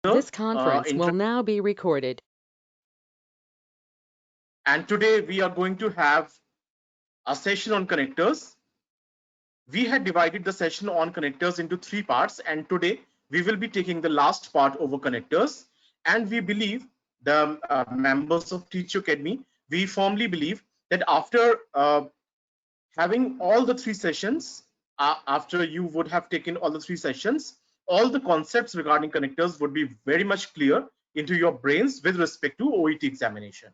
This conference will now be recorded. And today we are going to have a session on connectors. We had divided the session on connectors into 3 parts, and today we will be taking the last part over connectors. And we believe, the members of Teach Academy, we firmly believe that after having all the 3 sessions, after you would have taken all the 3 sessions, all the concepts regarding connectors would be very much clear into your brains with respect to OET examination.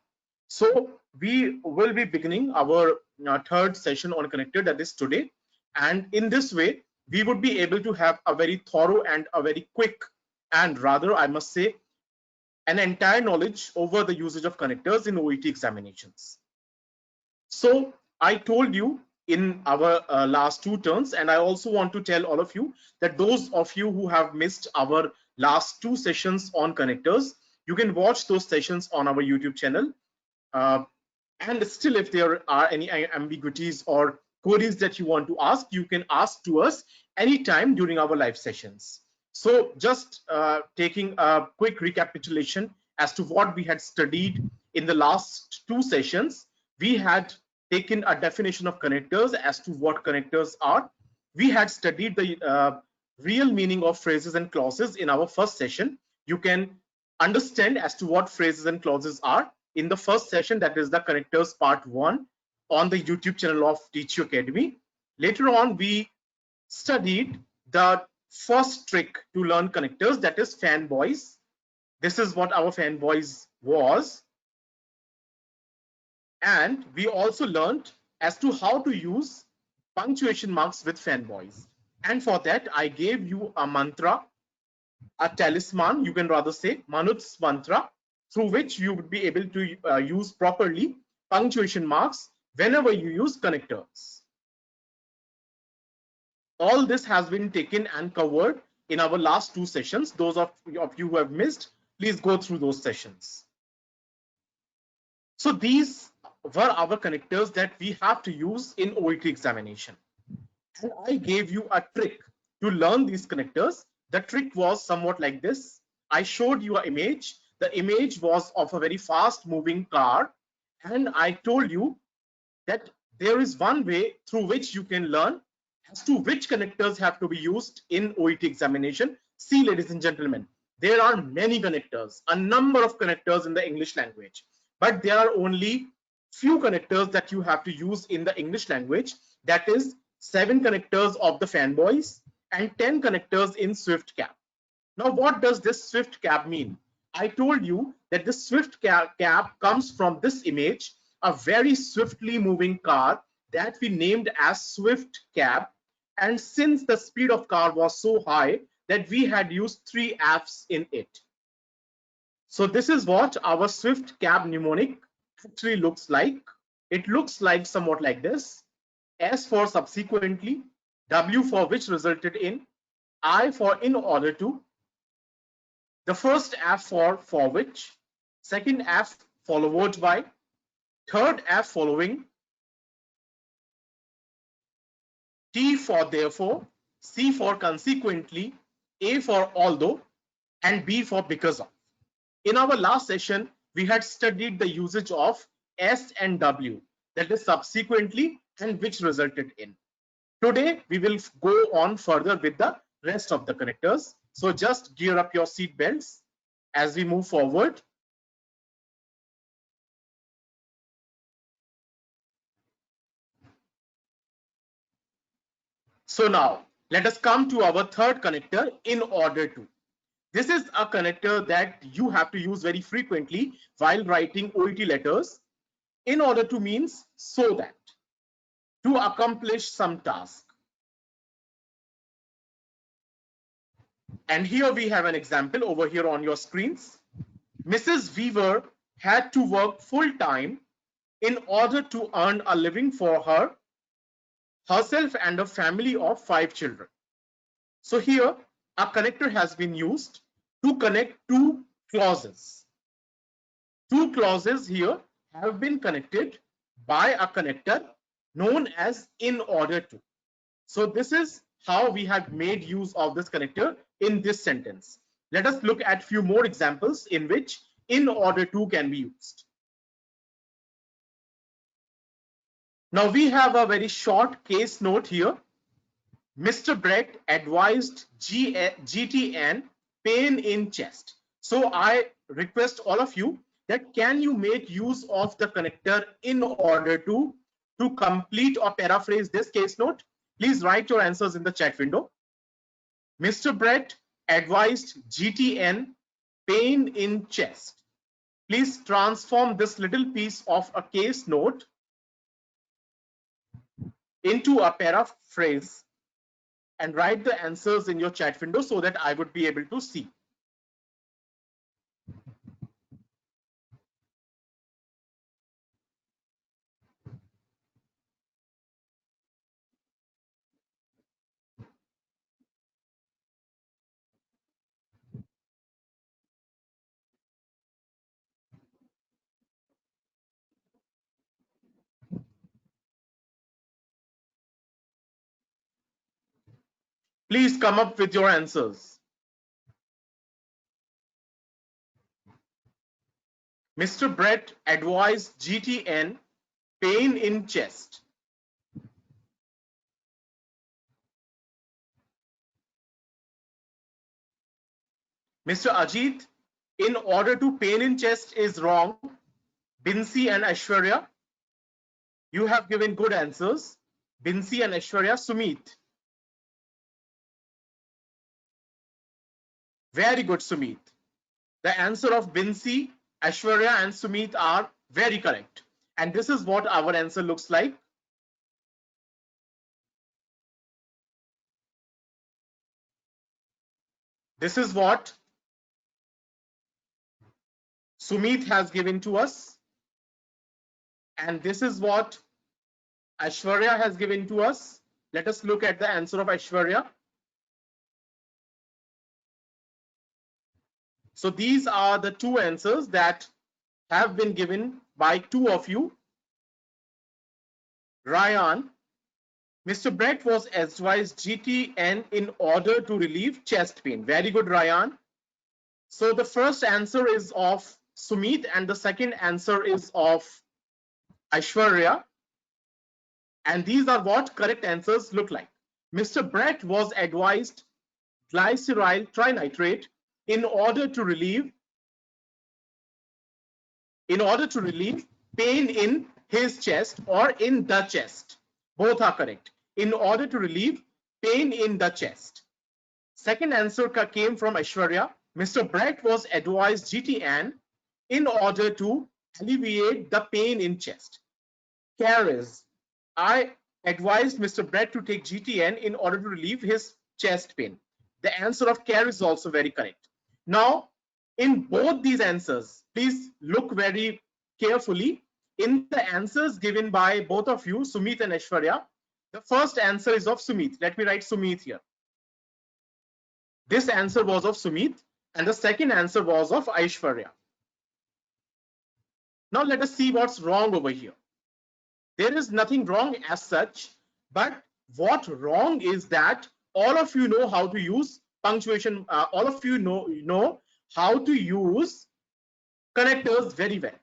So we will be beginning our third session on connector, that is today. And in this way, we would be able to have a very thorough and a very quick, and rather I must say, an entire knowledge over the usage of connectors in OET examinations. So I told you in our last 2 turns, and I also want to tell all of you that those of you who have missed our last 2 sessions on connectors, you can watch those sessions on our YouTube channel. And still, if there are any ambiguities or queries that you want to ask, you can ask to us anytime during our live sessions. So just taking a quick recapitulation as to what we had studied in the last 2 sessions. We had taken a definition of connectors as to what connectors are. We had studied the real meaning of phrases and clauses in our first session. You can understand as to what phrases and clauses are in the first session, that is the connectors part 1 on the YouTube channel of Teach Academy. Later on, we studied the first trick to learn connectors, that is fanboys. This is what our fanboys was. And we also learned as to how to use punctuation marks with fanboys. And for that, I gave you a mantra, a talisman, you can rather say Manut's mantra, through which you would be able to use properly punctuation marks whenever you use connectors. All this has been taken and covered in our last 2 sessions. Those of you who have missed, please go through those sessions. So these were our connectors that we have to use in OET examination. And I gave you a trick to learn these connectors. The trick was somewhat like this. I showed you an image. The image was of a very fast moving car. And I told you that there is one way through which you can learn as to which connectors have to be used in OET examination. See, ladies and gentlemen, there are many connectors, a number of connectors in the English language, but there are only few connectors that you have to use in the English language. That is 7 connectors of the fanboys and 10 connectors in Swift Cap. Now, what does this Swift Cap mean? I told you that the Swift Cap comes from this image, a very swiftly moving car that we named as Swift Cab. And since the speed of car was so high that we had used 3 F's in it. So this is what our Swift Cab mnemonic actually looks like. It looks like somewhat like this. S for subsequently, W for which resulted in, I for in order to, the first F for which, second F followed by, third F following, T for therefore, C for consequently, A for although, and B for because of. In our last session, we had studied the usage of S and W, that is subsequently and which resulted in. Today, we will go on further with the rest of the connectors. So just gear up your seat belts as we move forward. So now, let us come to our third connector, in order to. This is a connector that you have to use very frequently while writing OET letters. In order to means so that, to accomplish some task. And here we have an example over here on your screens. Mrs. Weaver had to work full time in order to earn a living for herself and a family of 5 children. So here a connector has been used to connect 2 clauses. 2 clauses here have been connected by a connector known as in order to. So this is how we have made use of this connector in this sentence. Let us look at few more examples in which in order to can be used. Now we have a very short case note here. Mr. Brett advised GTN pain in chest. So I request all of you that can you make use of the connector in order to complete or paraphrase this case note? Please write your answers in the chat window. Mr. Brett advised GTN pain in chest. Please transform this little piece of a case note into a paraphrase and write the answers in your chat window so that I would be able to see. Please come up with your answers. Mr. Brett advised GTN pain in chest. Mr. Ajit, in order to pain in chest is wrong. Binsi and Aishwarya, you have given good answers. Binsi and Aishwarya. Sumit. Very good, Sumit. The answer of Binsi, Aishwarya and Sumit are very correct. And this is what our answer looks like. This is what Sumit has given to us. And this is what Aishwarya has given to us. Let us look at the answer of Aishwarya. So these are the two answers that have been given by two of you. Ryan, Mr. Brett was advised GTN in order to relieve chest pain. Very good, Ryan. So the first answer is of Sumit and the second answer is of Aishwarya. And these are what correct answers look like. Mr. Brett was advised glyceryl trinitrate in order to relieve pain in his chest or in the chest. Both are correct. In order to relieve pain in the chest. Second answer came from Aishwarya. Mr. Brett was advised GTN in order to alleviate the pain in chest. Caris, I advised Mr. Brett to take GTN in order to relieve his chest pain. The answer of Caris is also very correct. Now, in both these answers, please look very carefully. In the answers given by both of you, Sumit and Aishwarya, the first answer is of Sumit. Let me write Sumit here. This answer was of Sumit and the second answer was of Aishwarya. Now let us see what's wrong over here. There is nothing wrong as such, but what wrong is that all of you know how to use punctuation. All of you know how to use connectors very well.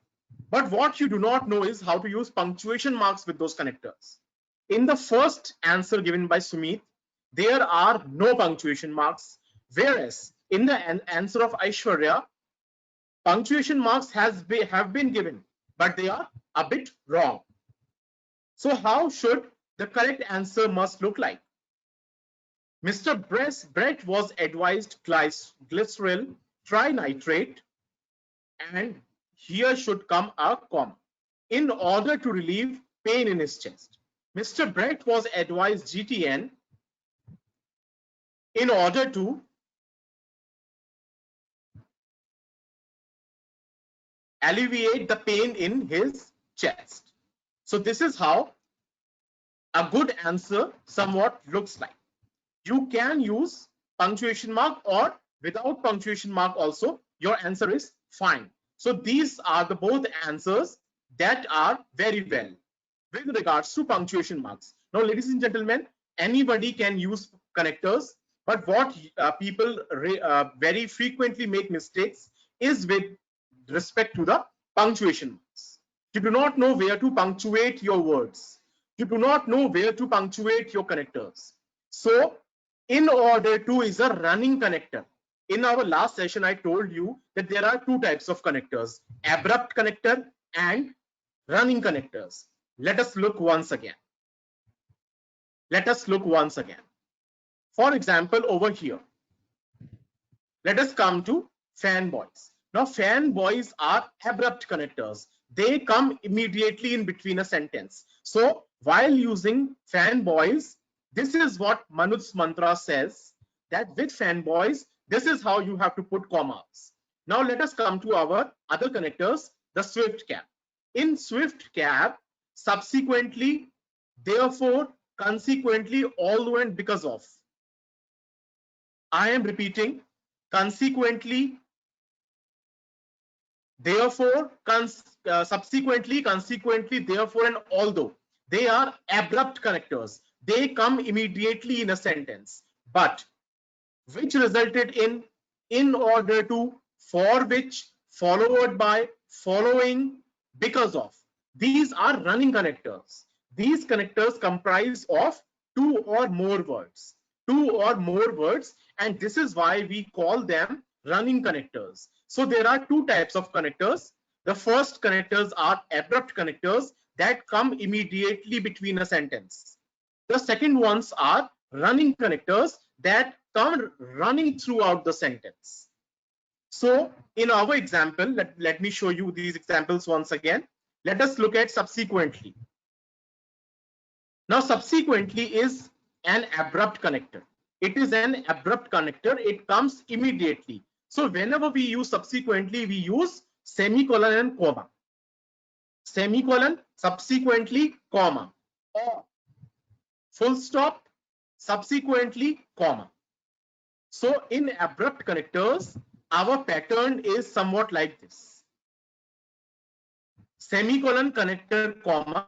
But what you do not know is how to use punctuation marks with those connectors. In the first answer given by Sumit, there are no punctuation marks, whereas in the answer of Aishwarya, punctuation marks have been given, but they are a bit wrong. So how should the correct answer must look like? Mr. Brett was advised glyceryl trinitrate, and here should come a comma, in order to relieve pain in his chest. Mr. Brett was advised GTN in order to alleviate the pain in his chest. So this is how a good answer somewhat looks like. You can use punctuation mark or without punctuation mark also, your answer is fine. So these are the both answers that are very well with regards to punctuation marks. Now, ladies and gentlemen, anybody can use connectors But what people very frequently make mistakes is with respect to the punctuation marks. You do not know where to punctuate your words. You do not know where to punctuate your connectors. So in order to is a running connector. In our last session, I told you that there are two types of connectors, abrupt connector and running connectors. Let us look once again. Let us look once again. For example, over here, let us come to fanboys. Now, fanboys are abrupt connectors. They come immediately in between a sentence. So, while using fanboys, this is what Manuj's mantra says, that with fanboys, this is how you have to put commas. Now, let us come to our other connectors, the Swift cap. In Swift cap, subsequently, therefore, consequently, although, and because of. I am repeating, consequently, therefore, subsequently, consequently, therefore, and although. They are abrupt connectors. They come immediately in a sentence, but which resulted in order to, for which, followed by, following, because of. These are running connectors. These connectors comprise of two or more words. Two or more words, and this is why we call them running connectors. So there are two types of connectors. The first connectors are abrupt connectors that come immediately between a sentence. The second ones are running connectors that come running throughout the sentence. So in our example, let me show you these examples once again. Let us look at subsequently. Now, subsequently is an abrupt connector. It is an abrupt connector. It comes immediately. So whenever we use subsequently, we use semicolon and comma. Semicolon, subsequently, comma, or full stop, subsequently, comma. So in abrupt connectors, our pattern is somewhat like this. Semicolon connector, comma,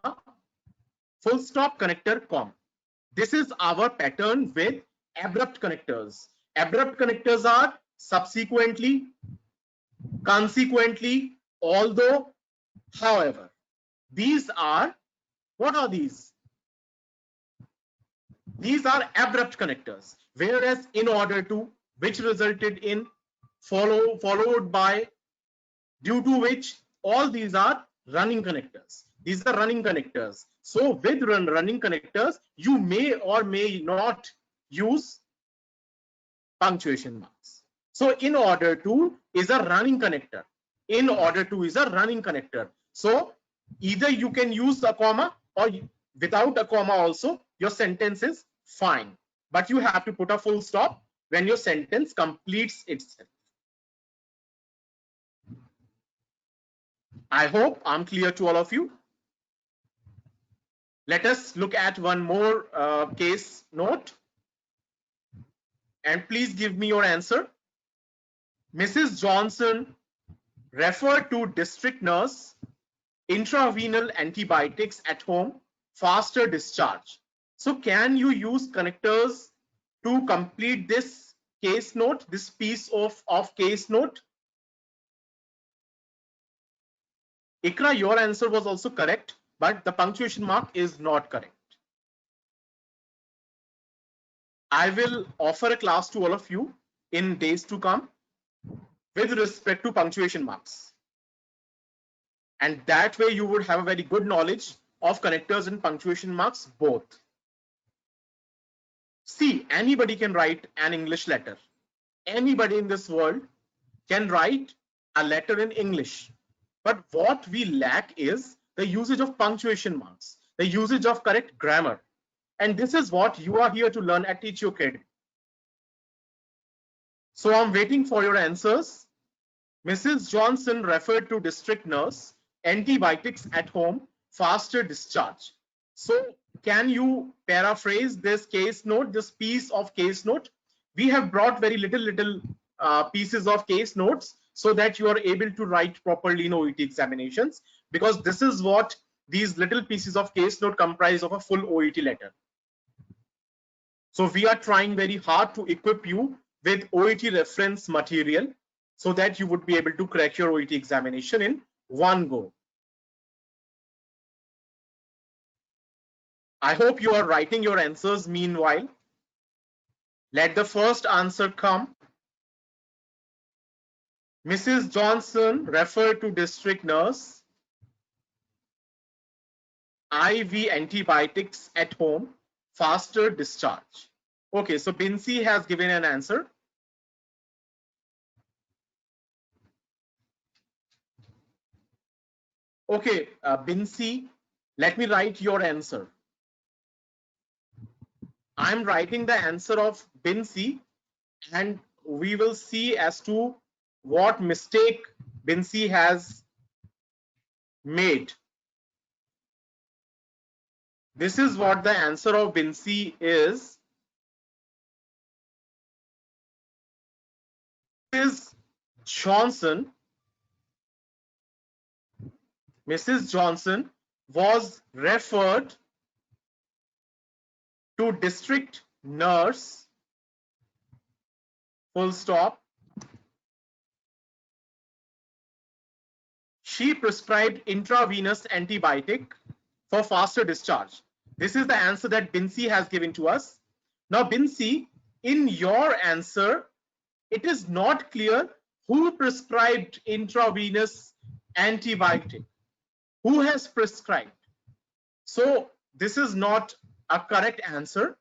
full stop connector, comma. This is our pattern with abrupt connectors. Abrupt connectors are subsequently, consequently, although, however. These are, what are these? These are abrupt connectors, whereas in order to, which resulted in, followed by, due to which, all these are running connectors. These are running connectors. So with running connectors, you may or may not use punctuation marks. So in order to is a running connector. In order to is a running connector. So either you can use a comma, or without a comma also, your sentence is fine. But you have to put a full stop when your sentence completes itself. I hope I'm clear to all of you. Let us look at one more case note. And please give me your answer. Mrs. Johnson referred to district nurse, intravenous antibiotics at home, faster discharge. So can you use connectors to complete this case note, this piece of case note? Ikra, your answer was also correct, but the punctuation mark is not correct. I will offer a class to all of you in days to come with respect to punctuation marks. And that way you would have a very good knowledge of connectors and punctuation marks both. See, anybody can write an English letter. Anybody in this world can write a letter in English. But what we lack is the usage of punctuation marks, the usage of correct grammar. And this is what you are here to learn at Teach You Academy. So I'm waiting for your answers. Mrs. Johnson referred to district nurse, antibiotics at home, faster discharge. So can you paraphrase this case note, this piece of case note? We have brought very little pieces of case notes so that you are able to write properly in OET examinations, because this is what these little pieces of case note comprise of a full OET letter. So we are trying very hard to equip you with OET reference material so that you would be able to crack your OET examination in one go. I hope you are writing your answers meanwhile. Let the first answer come. Mrs. Johnson referred to district nurse. IV antibiotics at home, faster discharge. Okay, so Binsi has given an answer. Okay, Binsi, let me write your answer. I'm writing the answer of Binsi, and we will see as to what mistake Binsi has made. This is what the answer of Binsi is. Mrs. Johnson was referred to district nurse, full stop. She prescribed intravenous antibiotic for faster discharge. This is the answer that Binsi has given to us. Now, Binsi, in your answer, it is not clear who prescribed intravenous antibiotic. Who has prescribed? So this is not a correct answer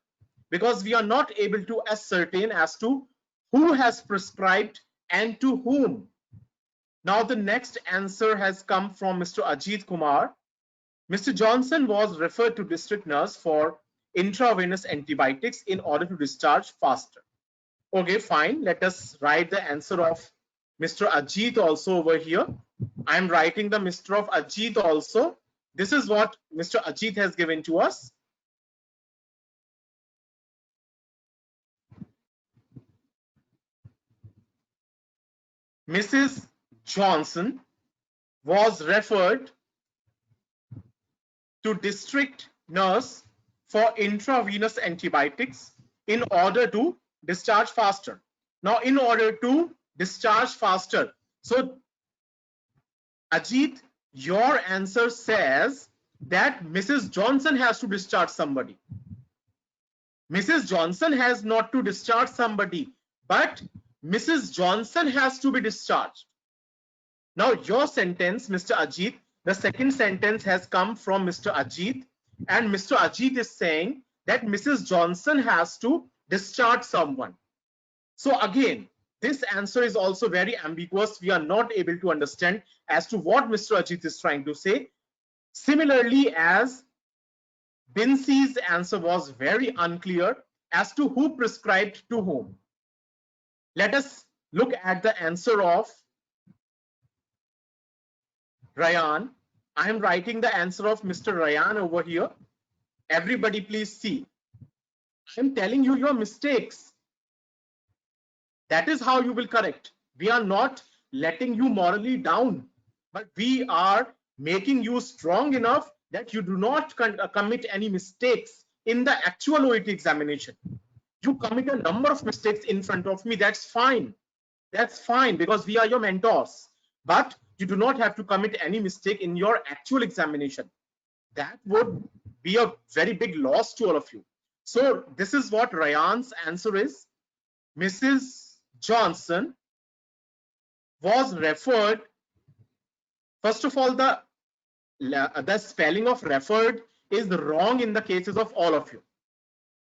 because we are not able to ascertain as to who has prescribed and to whom. Now the next answer has come from Mr. Ajit Kumar. Mr. Johnson was referred to district nurse for intravenous antibiotics in order to discharge faster. Okay, fine. Let us write the answer of Mr. Ajit also over here. I'm writing the Mr. of Ajit also. This is what Mr. Ajit has given to us. Mrs. Johnson was referred to district nurse for intravenous antibiotics in order to discharge faster. Now, in order to discharge faster, so Ajit, your answer says that Mrs. Johnson has to discharge somebody. Mrs. Johnson has not to discharge somebody, but Mrs. Johnson has to be discharged. Now, your sentence, Mr. Ajit, the second sentence has come from Mr. Ajit, and Mr. Ajit is saying that Mrs. Johnson has to discharge someone. So again, this answer is also very ambiguous. We are not able to understand as to what Mr. Ajit is trying to say. Similarly, as Binsi's answer was very unclear as to who prescribed to whom. Let us look at the answer of Ryan. I am writing the answer of Mr. Ryan over here. Everybody please see. I am telling you your mistakes. That is how you will correct. We are not letting you morally down, but we are making you strong enough that you do not commit any mistakes in the actual OET examination. You commit a number of mistakes in front of me, that's fine. That's fine because we are your mentors. But you do not have to commit any mistake in your actual examination. That would be a very big loss to all of you. So this is what Ryan's answer is. Mrs. Johnson was referred. First of all, the spelling of referred is wrong in the cases of all of you.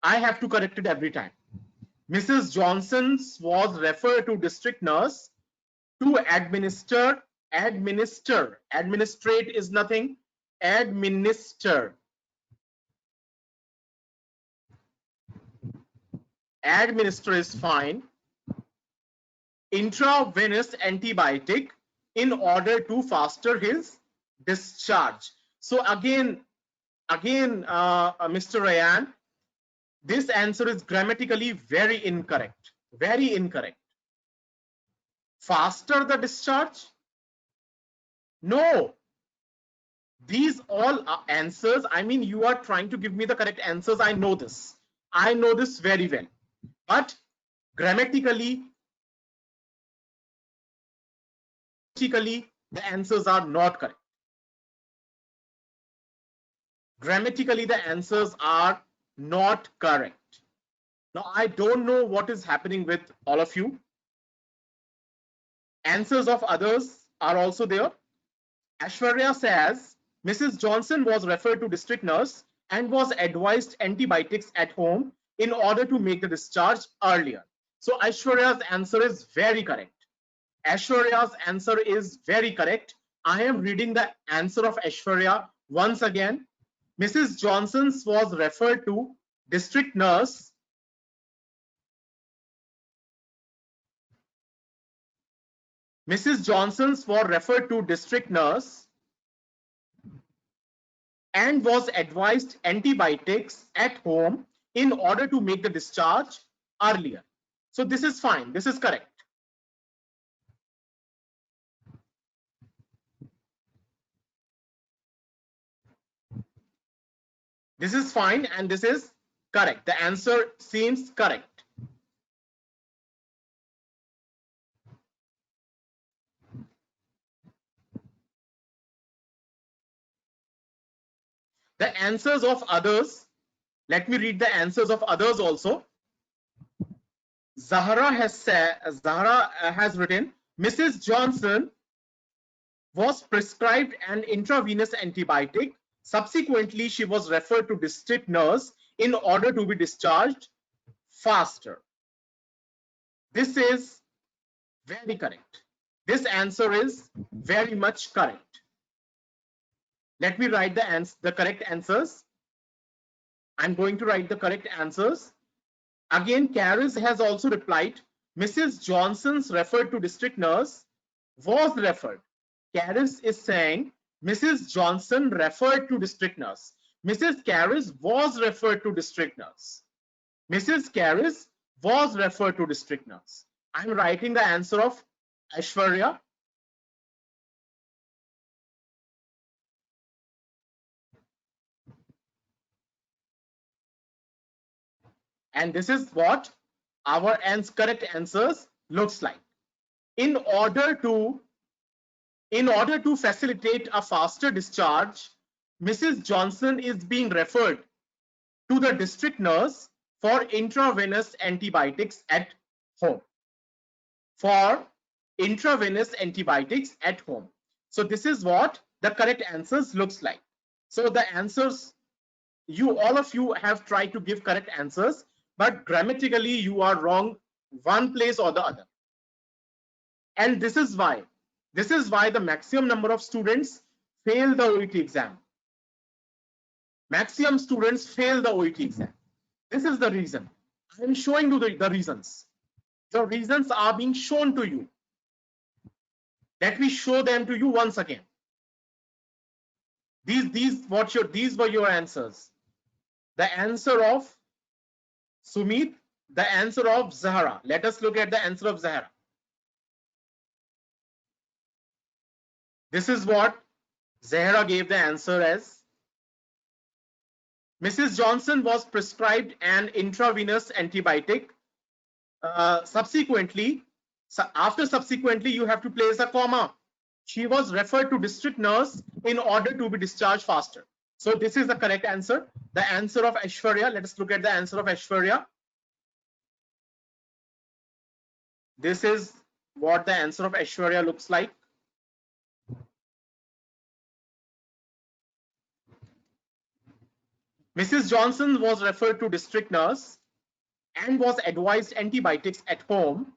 I have to correct it every time. Mrs. Johnson was referred to district nurse to administrate is nothing, administer is fine, intravenous antibiotic in order to faster his discharge. So again, Mr. Ryan, this answer is grammatically very incorrect. Very incorrect. Faster the discharge? No. These all are answers. I mean, you are trying to give me the correct answers. I know this. I know this very well, but grammatically the answers are not correct. Grammatically the answers are not correct. Now I don't know what is happening with all of you. Answers of others are also there. Aishwarya says Mrs. Johnson was referred to district nurse and was advised antibiotics at home in order to make the discharge earlier. So Aishwarya's answer is very correct. Aishwarya's answer is very correct. I am reading the answer of Aishwarya once again. Mrs. Johnson was referred to district nurse Mrs. Johnson's was referred to district nurse and was advised antibiotics at home in order to make the discharge earlier. So this is fine. This is correct. This is fine and this is correct. The answer seems correct. The answers of others, let me read the answers of others also. Zahra has written, Mrs. Johnson was prescribed an intravenous antibiotic. Subsequently, she was referred to district nurse in order to be discharged faster. This is very correct. This answer is very much correct. Let me write the correct answers. I'm going to write the correct answers. Again, Caris has also replied, Mrs. Johnson's referred to district nurse was referred. Caris is saying, Mrs. Johnson referred to district nurse. Mrs. Caris was referred to district nurse. Mrs. Caris was referred to district nurse. I'm writing the answer of Aishwarya. And this is what our correct answers looks like. In order to facilitate a faster discharge, Mrs. Johnson is being referred to the district nurse for intravenous antibiotics at home. For intravenous antibiotics at home. So this is what the correct answers looks like. So the answers, all of you have tried to give correct answers, but grammatically you are wrong one place or the other. And this is why the maximum number of students fail the OET exam. Maximum students fail the OET exam. This is the reason. I am showing you the reasons. The reasons are being shown to you. Let me show them to you once again. These were your answers. The answer of Sumit, the answer of Zahra. Let us look at the answer of Zahra. This is what Zahra gave the answer as. Mrs. Johnson was prescribed an intravenous antibiotic. Subsequently, you have to place a comma. She was referred to district nurse in order to be discharged faster. So this is the correct answer. The answer of Aishwarya. Let us look at the answer of Aishwarya. This is what the answer of Aishwarya looks like. Mrs. Johnson was referred to district nurse and was advised antibiotics at home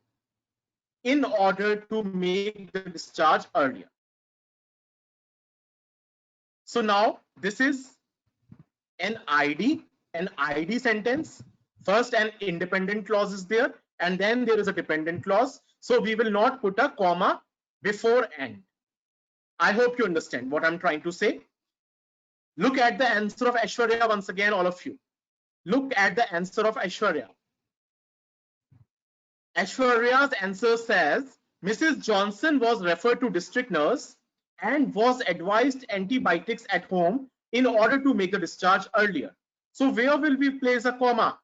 in order to make the discharge earlier. So now this is an ID sentence. First an independent clause is there and then there is a dependent clause. So we will not put a comma before and. I hope you understand what I'm trying to say. Look at the answer of Aishwarya once again, all of you. Look at the answer of Aishwarya. Aishwarya's answer says, Mrs. Johnson was referred to district nurse and was advised antibiotics at home in order to make the discharge earlier. So where will we place a comma?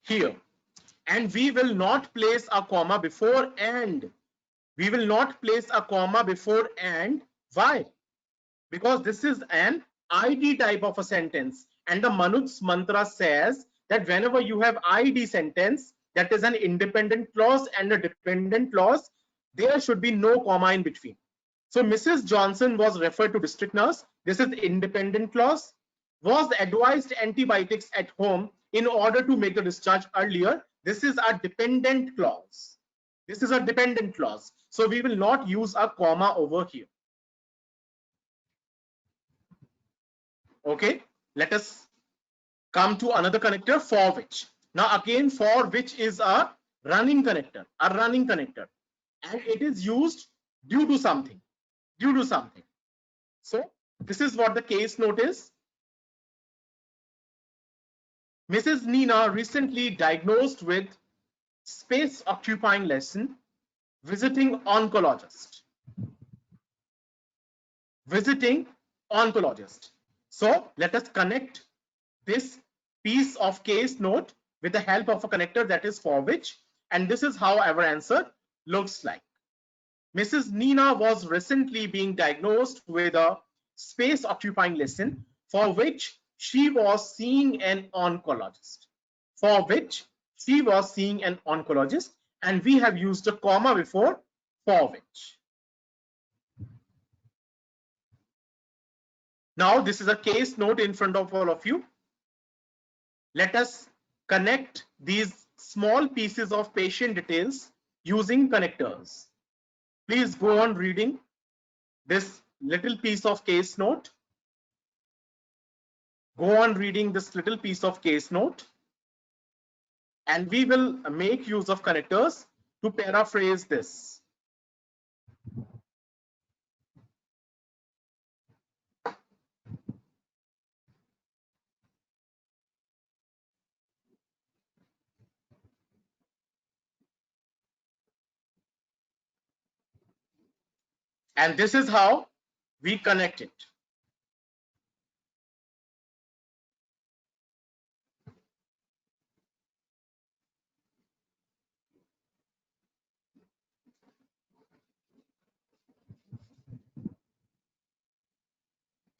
here, and we will not place a comma before and. We will not place a comma before and. Why? Because this is an ID type of a sentence, and the Manut's mantra says that whenever you have ID sentence, that is an independent clause and a dependent clause, there should be no comma in between. So Mrs. Johnson was referred to district nurse. This is independent clause. Was advised antibiotics at home in order to make the discharge earlier. This is a dependent clause. This is a dependent clause. So we will not use a comma over here. Okay, let us come to another connector, for which. Now again, for which is a running connector, and it is used due to something, So this is what the case note is. Mrs. Nina recently diagnosed with space occupying lesson, visiting oncologist. So let us connect this piece of case note with the help of a connector, that is for which, and this is how our answer looks like. Mrs. Nina was recently being diagnosed with a space occupying lesson for which she was seeing an oncologist. And we have used a comma before for which. Now this is a case note in front of all of you. Let us connect these small pieces of patient details using connectors. Please go on reading this little piece of case note. And we will make use of connectors to paraphrase this. And this is how we connect it.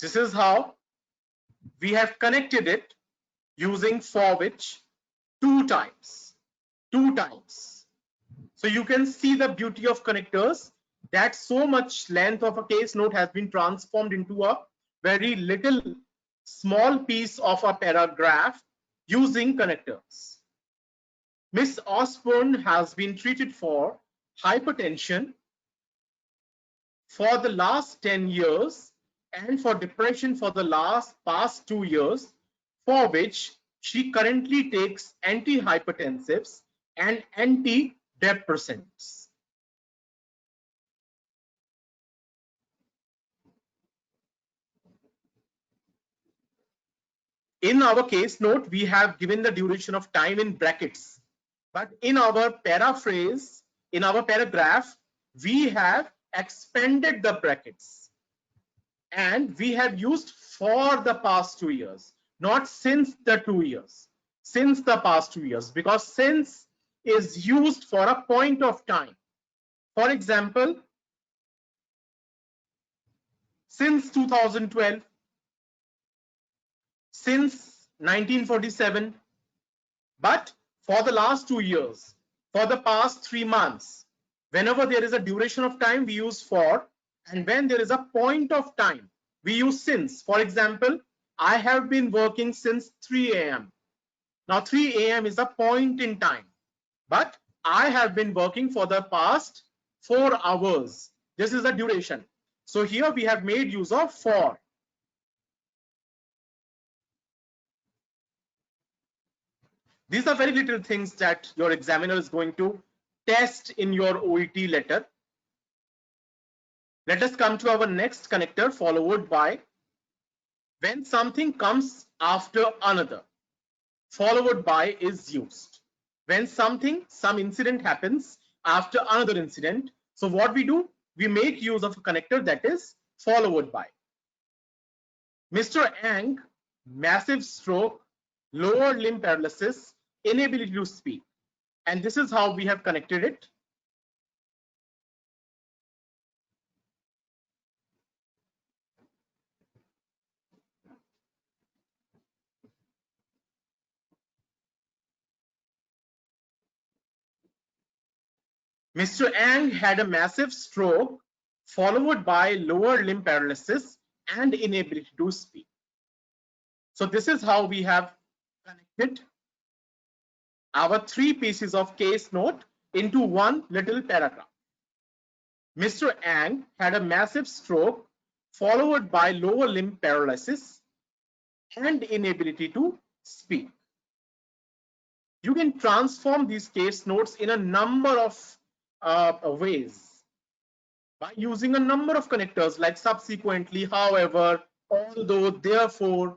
This is how we have connected it using for which two times. So you can see the beauty of connectors, that so much length of a case note has been transformed into a very little small piece of a paragraph using connectors. Miss Osborne has been treated for hypertension for the last 10 years and for depression for the past 2 years, for which she currently takes antihypertensives and antidepressants. In our case note, we have given the duration of time in brackets, but in our paraphrase, in our paragraph, we have expanded the brackets and we have used for the past 2 years, not since the 2 years, since the past 2 years, because since is used for a point of time. For example, since 2012, since 1947, but for the last 2 years, for the past 3 months, whenever there is a duration of time, we use for, and when there is a point of time, we use since. For example, I have been working since 3 a.m. Now 3 a.m. is a point in time, but I have been working for the past 4 hours. This is the duration. So here we have made use of for. These are very little things that your examiner is going to test in your OET letter. Let us come to our next connector, followed by when something comes after another. Followed by is used. When some incident happens after another incident. So what we do? We make use of a connector that is followed by. Mr. Ang, massive stroke, lower limb paralysis, inability to speak. And this is how we have connected it. Mr. Ang had a massive stroke followed by lower limb paralysis and inability to speak. So this is how we have connected our three pieces of case note into one little paragraph. Mr. Ang had a massive stroke followed by lower limb paralysis and inability to speak. You can transform these case notes in a number of ways by using a number of connectors like subsequently, however, although, therefore,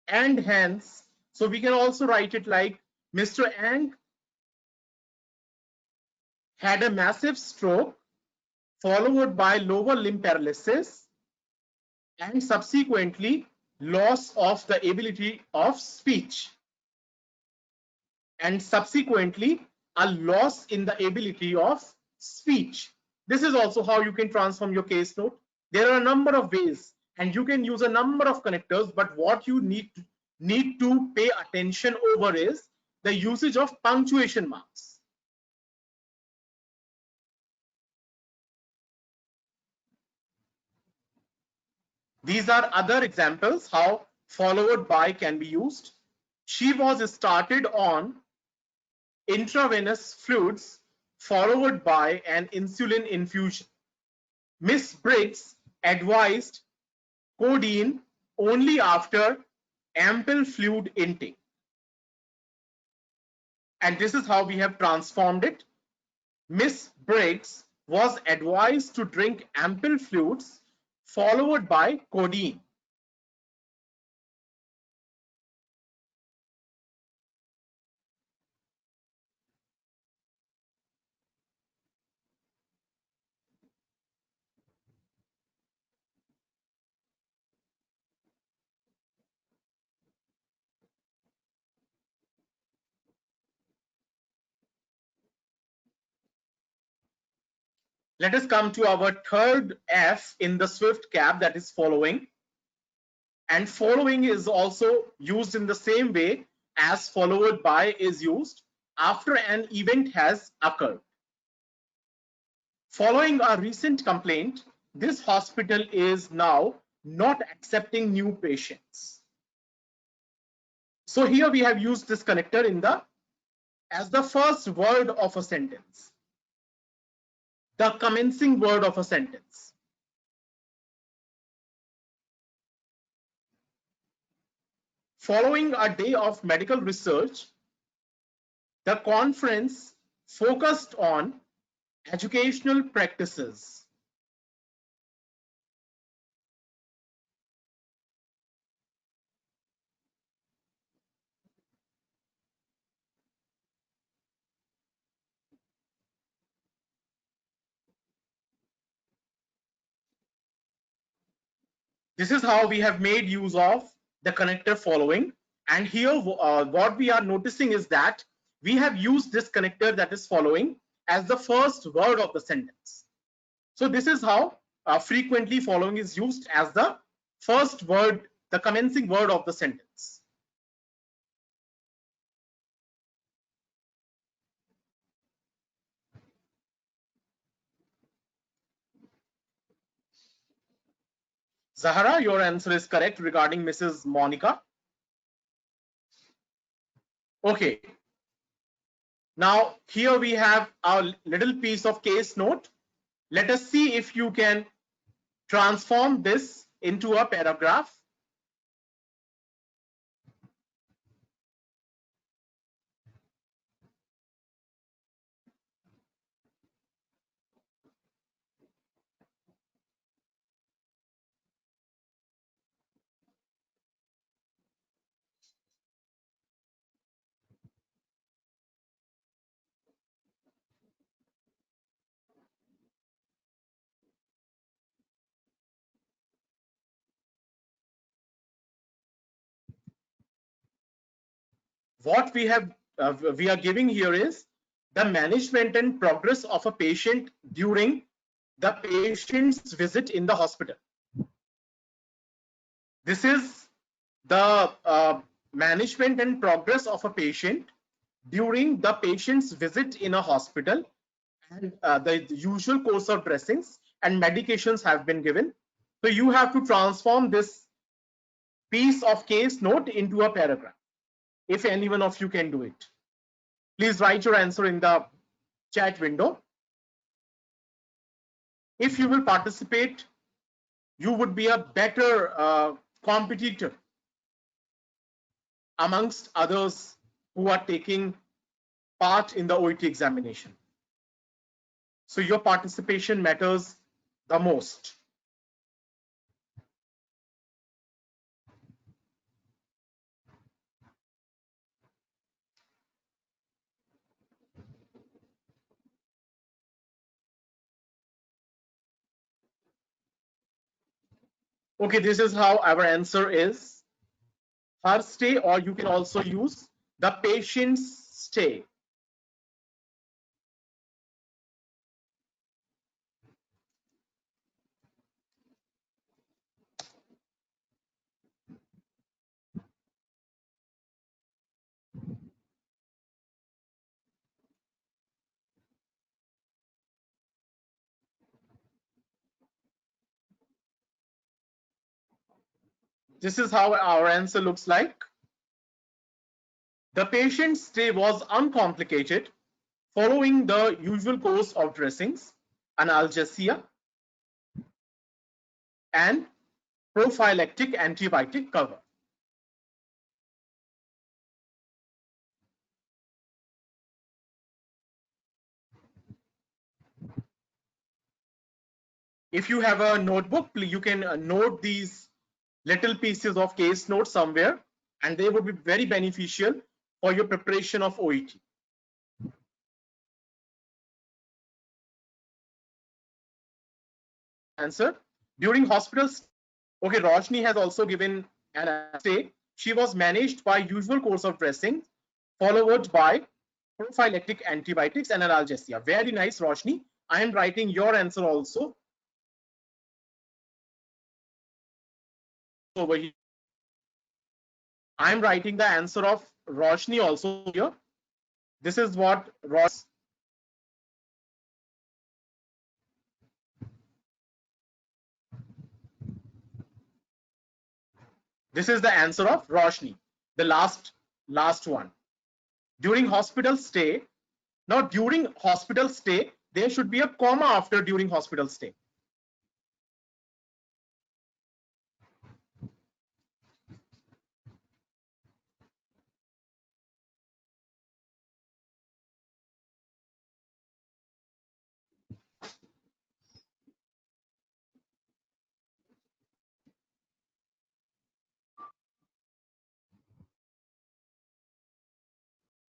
and hence. So we can also write it like Mr. Ang had a massive stroke followed by lower limb paralysis and subsequently loss of the ability of speech, and subsequently a loss in the ability of speech. This is also how you can transform your case note. There are a number of ways and you can use a number of connectors, but what you need to pay attention over is the usage of punctuation marks. These are other examples how followed by can be used. She was started on intravenous fluids followed by an insulin infusion. Miss Briggs advised codeine only after ample fluid intake. And this is how we have transformed it. Miss Briggs was advised to drink ample fluids followed by codeine. Let us come to our third F in the Swift cap, that is following. And following is also used in the same way as followed by is used after an event has occurred. Following a recent complaint, this hospital is now not accepting new patients. So here we have used this connector in the as the first word of a sentence, the commencing word of a sentence. Following a day of medical research, the conference focused on educational practices. This is how we have made use of the connector following. And here what we are noticing is that we have used this connector that is following as the first word of the sentence. So this is how frequently following is used as the first word, the commencing word of the sentence. Zahara, your answer is correct regarding Mrs. Monica. Okay. Now here we have our little piece of case note. Let us see if you can transform this into a paragraph. what we are giving here is the management and progress of a patient during the patient's visit in the hospital. This is the management and progress of a patient during the patient's visit in a hospital, and the usual course of dressings and medications have been given. So you have to transform this piece of case note into a paragraph. If any one of you can do it, please write your answer in the chat window. If you will participate, you would be a better competitor amongst others who are taking part in the OET examination. So your participation matters the most. Okay, this is how our answer is. Her stay, or you can also use the patient's stay. This is how our answer looks like. The patient's stay was uncomplicated following the usual course of dressings, analgesia, and prophylactic antibiotic cover. If you have a notebook, you can note these little pieces of case notes somewhere, and they would be very beneficial for your preparation of OET. Answer: during hospitals. Okay, Roshni has also given an stay. She was managed by usual course of dressing, followed by prophylactic antibiotics and analgesia. Very nice, Roshni. I am writing your answer also over here. I am writing the answer of Roshni also here. This is what Rosh. This is the answer of Roshni, the last one. During hospital stay. Now, during hospital stay, there should be a comma after during hospital stay.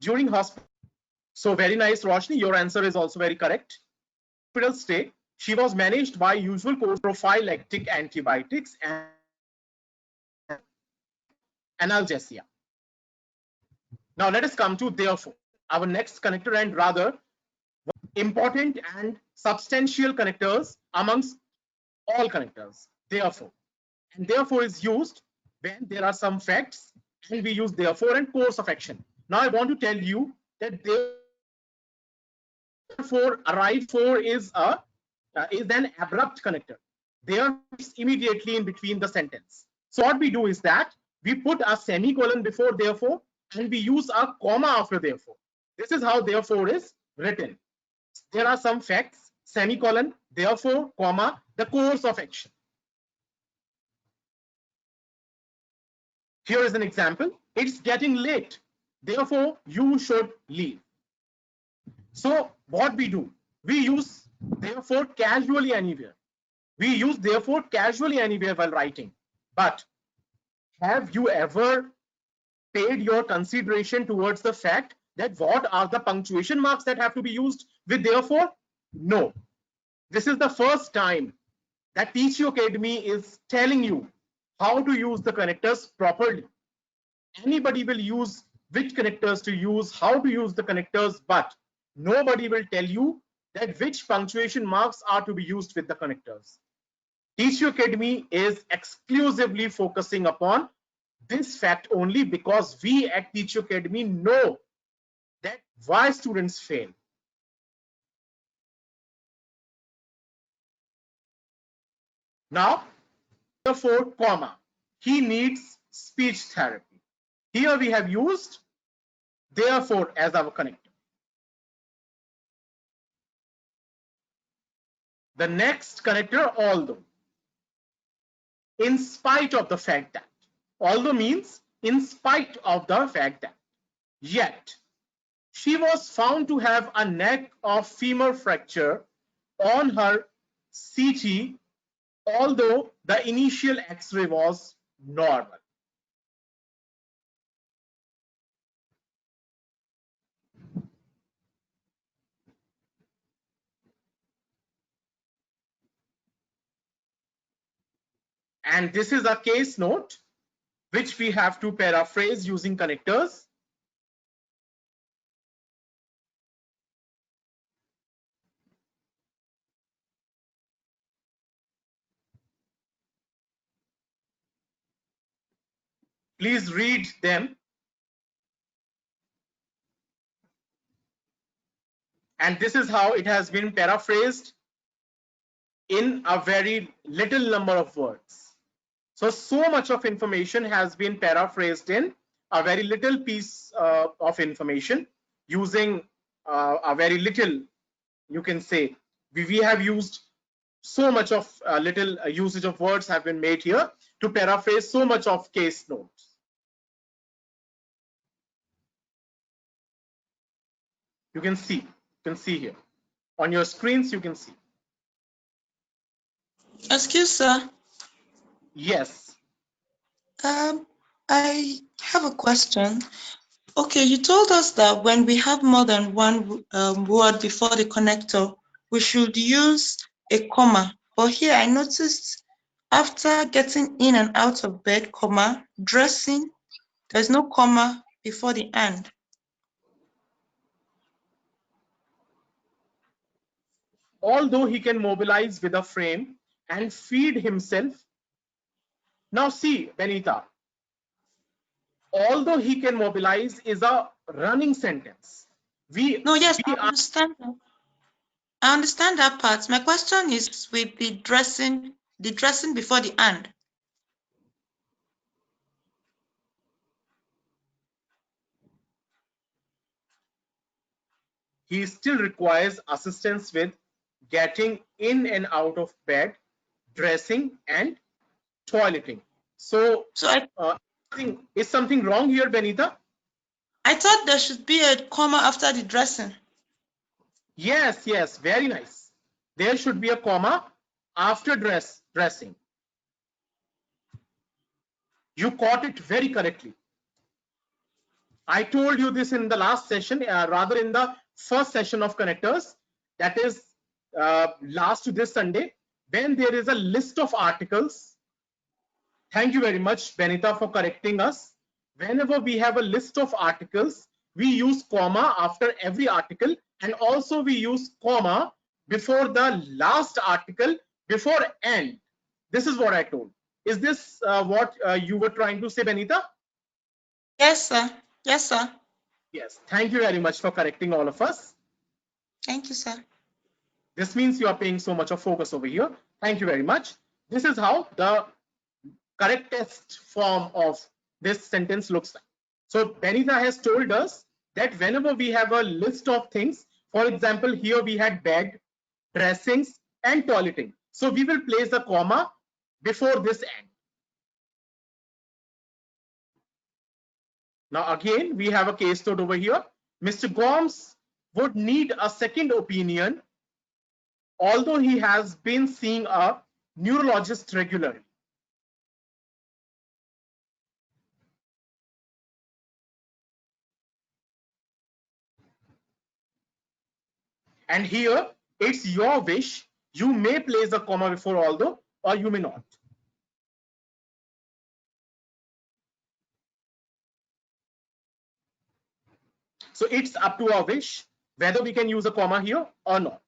During hospital. So very nice, Roshni. Your answer is also very correct. Hospital stay. She was managed by usual course prophylactic antibiotics and analgesia. Now let us come to therefore, our next connector, and rather important and substantial connectors amongst all connectors. Therefore, and therefore is used when there are some facts, and we use therefore and course of action. Now I want to tell you that therefore arrive for is an abrupt connector. There is immediately in between the sentence. So what we do is that we put a semicolon before therefore, and we use a comma after therefore. This is how therefore is written. There are some facts, semicolon, therefore, comma, the course of action. Here is an example. It's getting late, therefore you should leave. So what we do, we use therefore casually anywhere. We use therefore casually anywhere while writing. But have you ever paid your consideration towards the fact that what are the punctuation marks that have to be used with therefore? No. This is the first time that TCU Academy is telling you how to use the connectors properly. Anybody will use which connectors to use, how to use the connectors, but nobody will tell you that which punctuation marks are to be used with the connectors. Teach You Academy is exclusively focusing upon this fact only because we at Teach You Academy know that why students fail. Now, therefore, comma, he needs speech therapy. Here we have used therefore as our connector. The next connector, although. In spite of the fact that. Although means in spite of the fact that. Yet, she was found to have a neck of femur fracture on her CT, although the initial X-ray was normal. And this is a case note which we have to paraphrase using connectors. Please read them. And this is how it has been paraphrased in a very little number of words. So much of information has been paraphrased in a very little piece of information using a very little, you can say, we have used so much of little usage of words have been made here to paraphrase so much of case notes. You can see here on your screens, you can see. Excuse, sir. Yes. I have a question. Okay, you told us that when we have more than one word before the connector, we should use a comma. But here I noticed after getting in and out of bed, comma, dressing, there's no comma before the and. Although he can mobilize with a frame and feed himself. Now see, Benita, although he can mobilize is a running sentence. I understand that. I understand that part. My question is with the dressing before the and. He still requires assistance with getting in and out of bed, dressing and toileting. So I think is something wrong here, Benita? I thought there should be a comma after the dressing. Yes, very nice. There should be a comma after dressing. You caught it very correctly. I told you this in the last session, rather in the first session of connectors, that is last to this Sunday, when there is a list of articles. Thank you very much, Benita, for correcting us. Whenever we have a list of articles, we use comma after every article, and also we use comma before the last article before and. This is what I told. Is this what you were trying to say, Benita? Yes, sir. Yes, sir. Yes. Thank you very much for correcting all of us. Thank you, sir. This means you are paying so much of focus over here. Thank you very much. This is how the correctest form of this sentence looks like. So Benita has told us that whenever we have a list of things, for example, here we had bed, dressings, and toileting. So we will place a comma before this and. Now again, we have a case note over here. Mr. Gomes would need a second opinion, although he has been seeing a neurologist regularly. And here, it's your wish. You may place a comma before although, or you may not. So it's up to our wish whether we can use a comma here or not.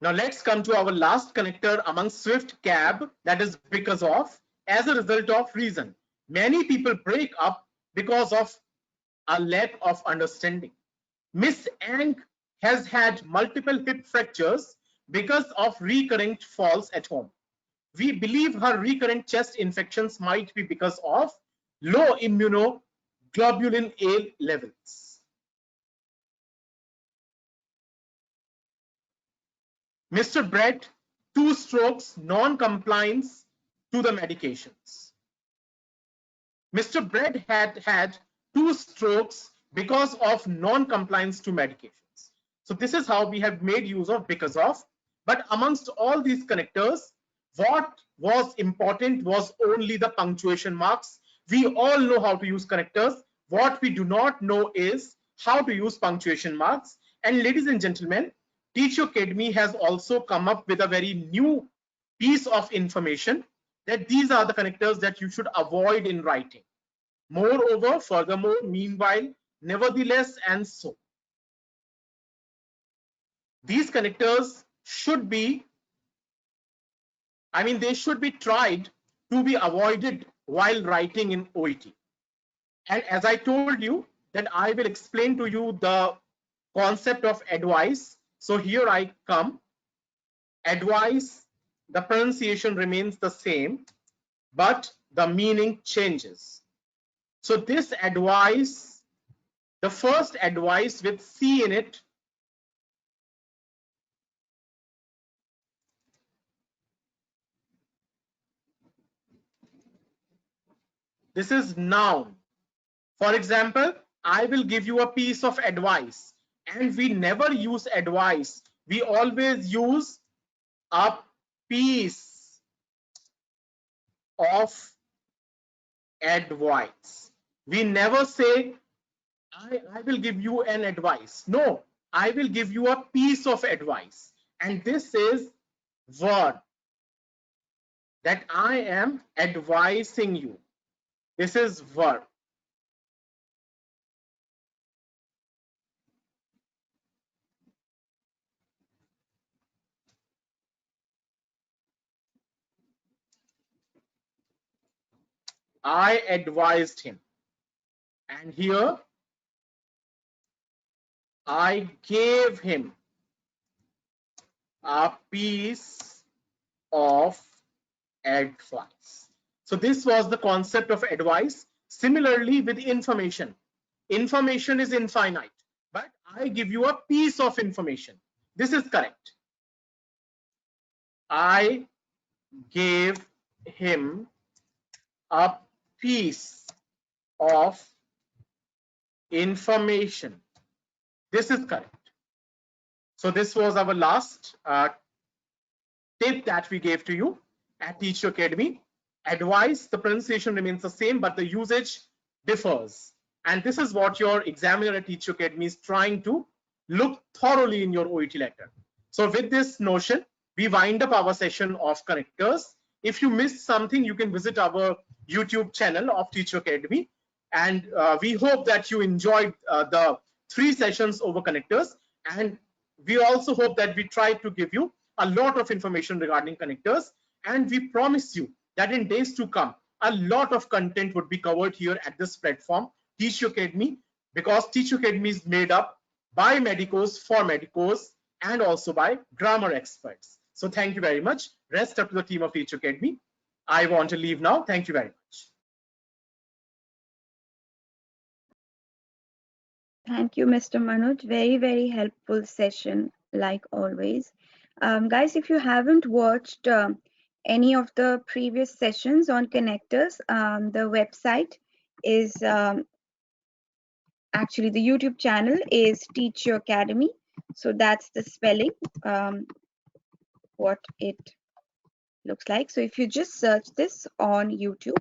Now let's come to our last connector among Swift cab, that is because of, as a result of reason. Many people break up because of a lack of understanding. Miss Ang has had multiple hip fractures because of recurrent falls at home. We believe her recurrent chest infections might be because of low immunoglobulin A levels. Mr. Brett, 2 strokes, non-compliance to the medications. Mr. Brett had 2 strokes because of non-compliance to medications. So this is how we have made use of because of. But amongst all these connectors, what was important was only the punctuation marks. We all know how to use connectors. What we do not know is how to use punctuation marks. And ladies and gentlemen, Teachocademy has also come up with a very new piece of information that these are the connectors that you should avoid in writing. Moreover, furthermore, meanwhile, nevertheless, and so. These connectors should be, they should be tried to be avoided while writing in OET. And as I told you, that I will explain to you the concept of advice. So here I come. Advice, the pronunciation remains the same, but the meaning changes. So this advice, the first advice with C in it, this is noun. For example, I will give you a piece of advice, and we never use advice. We always use a piece of advice. We never say, I will give you an advice. No, I will give you a piece of advice. And this is verb, that I am advising you. This is verb. I advised him. And here, I gave him a piece of advice. So this was the concept of advice. Similarly with information. Information is infinite, but I give you a piece of information. This is correct. I gave him a piece of information. This is correct. So this was our last tip that we gave to you at Teachocademy. Advice, the pronunciation remains the same, but the usage differs. And this is what your examiner at Teachocademy is trying to look thoroughly in your OET letter. So with this notion, we wind up our session of connectors. If you missed something, you can visit our YouTube channel of Teachocademy. And we hope that you enjoyed the 3 sessions over connectors. And we also hope that we tried to give you a lot of information regarding connectors. And we promise you that in days to come, a lot of content would be covered here at this platform, Teachocademy, because Teachocademy is made up by medicos for medicos and also by grammar experts. So thank you very much. Rest up to the team of Teachocademy. I want to leave now. Thank you very much. Thank you, Mr. Manoj. Very, very helpful session, like always. Guys, if you haven't watched any of the previous sessions on connectors, the website is actually the YouTube channel is Teachocademy. So that's the spelling, what it looks like. So if you just search this on YouTube,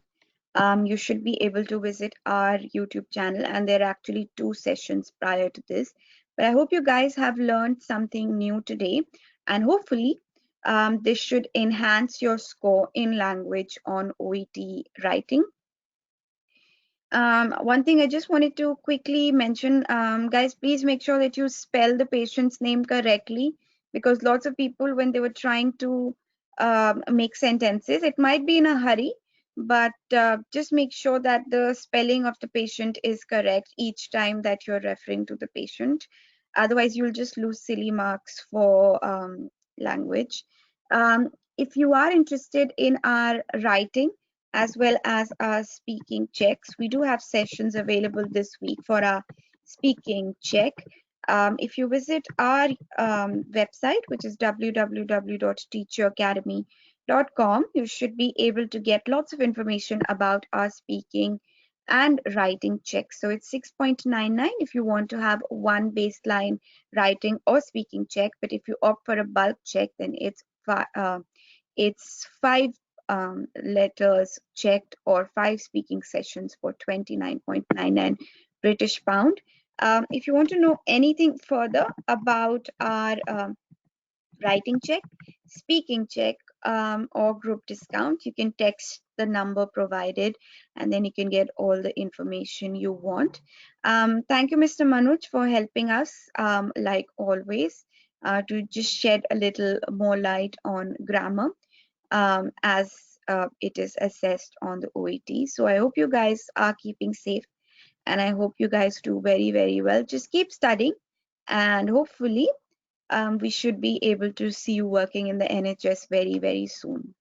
you should be able to visit our YouTube channel, and there are actually 2 sessions prior to this. But I hope you guys have learned something new today, and hopefully this should enhance your score in language on OET writing. One thing I just wanted to quickly mention, guys, please make sure that you spell the patient's name correctly, because lots of people, when they were trying to make sentences, it might be in a hurry, but just make sure that the spelling of the patient is correct each time that you're referring to the patient. Otherwise, you'll just lose silly marks for language. If you are interested in our writing as well as our speaking checks, we do have sessions available this week for our speaking check. If you visit our website, which is www.teacheracademy.com, you should be able to get lots of information about our speaking and writing checks. So it's 6.99 if you want to have one baseline writing or speaking check, but if you opt for a bulk check, then it's 5 letters checked or 5 speaking sessions for 29.99 British pound. If you want to know anything further about our writing check, speaking check, or group discount, you can text the number provided and then you can get all the information you want. Thank you, Mr. Manoj, for helping us, like always, to just shed a little more light on grammar as it is assessed on the OET. So I hope you guys are keeping safe and I hope you guys do very, very well. Just keep studying and hopefully we should be able to see you working in the NHS very, very soon.